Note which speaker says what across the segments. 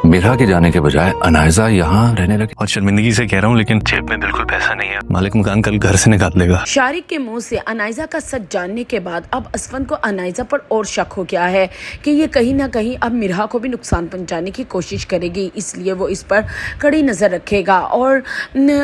Speaker 1: मिरा के जाने के बजाय अनायजा यहाँ रहने लगी।
Speaker 2: और शर्मिंदगी से कह रहा हूँ, लेकिन जेब में बिल्कुल पैसा नहीं है। मालिक मकान कल घर से निकाल लेगा।
Speaker 3: शारिक के मुंह से अनायजा का सच जानने के बाद अब असफंद को अनायजा पर और शक हो गया है कि ये कहीं ना कहीं अब मिरा को भी नुकसान पहुंचाने की कोशिश करेगी, इसलिए वो इस पर कड़ी नज़र रखेगा और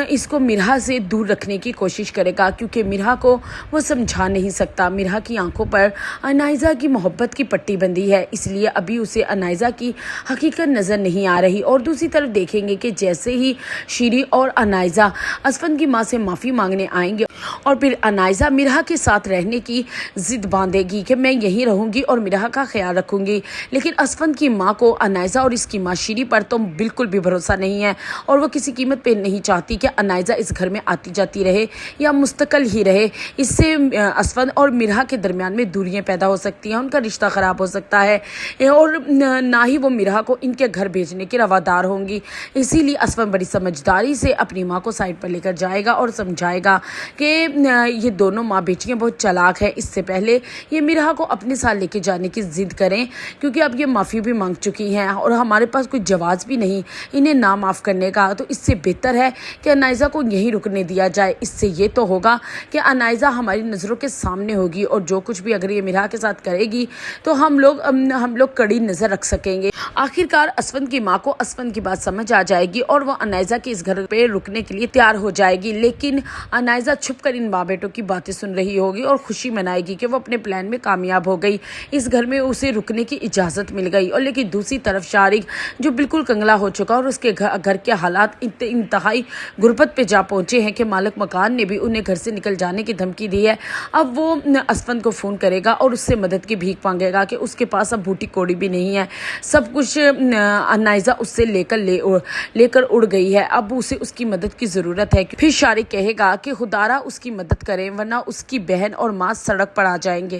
Speaker 3: इसको मिरा से दूर रखने की कोशिश करेगा, क्योंकि मिरा को वो समझा नहीं सकता। मिरा की आंखों पर अनायजा की मोहब्बत की पट्टी बंधी है, इसलिए अभी उसे अनायजा की हकीकत नज़र नहीं आ रही। और दूसरी तरफ देखेंगे कि जैसे ही शीरी और अनायजा असफंद की माँ से माफ़ी मांगने आएंगे और फिर अनायजा मिरा के साथ रहने की जिद बांधेगी कि मैं यहीं रहूंगी और मिरा का ख्याल रखूंगी, लेकिन असफंद की माँ को अनायजा और इसकी माँ शीरी पर तो बिल्कुल भी भरोसा नहीं है और वो किसी कीमत पे नहीं चाहती कि अनायजा इस घर में आती जाती रहे या मुस्तकिल ही रहे। इससे असफंद और मिरा के दरमियान में दूरियां पैदा हो सकती हैं, उनका रिश्ता ख़राब हो सकता है और ना ही वो मिरा को इनके घर भेजने की रवादार होंगी। इसीलिए असफंद बड़ी समझदारी से अपनी माँ को साइड पर लेकर जाएगा और समझाएगा कि ये दोनों माँ बेटियाँ बहुत चालाक है। इससे पहले ये मिरा को अपने साथ लेके जाने की जिद करें, क्योंकि अब ये माफ़ी भी मांग चुकी हैं और हमारे पास कोई जवाब भी नहीं इन्हें ना माफ़ करने का। तो इससे बेहतर है कि अनायजा को यहीं रुकने दिया जाए। इससे ये तो होगा कि अनायजा हमारी नज़रों के सामने होगी और जो कुछ भी अगर ये मिरा के साथ करेगी तो हम लोग कड़ी नज़र रख सकेंगे। आखिरकार असफंद की माँ को असफंद की बात समझ आ जाएगी और वो अनायजा के इस घर पे रुकने के लिए तैयार हो जाएगी, लेकिन अनायजा छुपकर इन माँ बेटों की बातें सुन रही होगी और खुशी मनाएगी कि वो अपने प्लान में कामयाब हो गई, इस घर में उसे रुकने की इजाज़त मिल गई। और लेकिन दूसरी तरफ शारिक जो बिल्कुल कंगला हो चुका और उसके घर के हालात इंतहाई गुर्बत पे जा पहुंचे हैं कि मालिक मकान ने भी उन्हें घर से निकल जाने की धमकी दी है। अब वो असफंद को फ़ोन करेगा और उससे मदद की भीख मांगेगा कि उसके पास अब बूटी कोड़ी भी नहीं है, सब कुछ अनायजा उससे लेकर उड़ गई है, अब उसे उसकी मदद की ज़रूरत है। फिर शारिक कहेगा कि खुदारा उसकी मदद करें वरना उसकी बहन और माँ सड़क पर आ जाएंगे।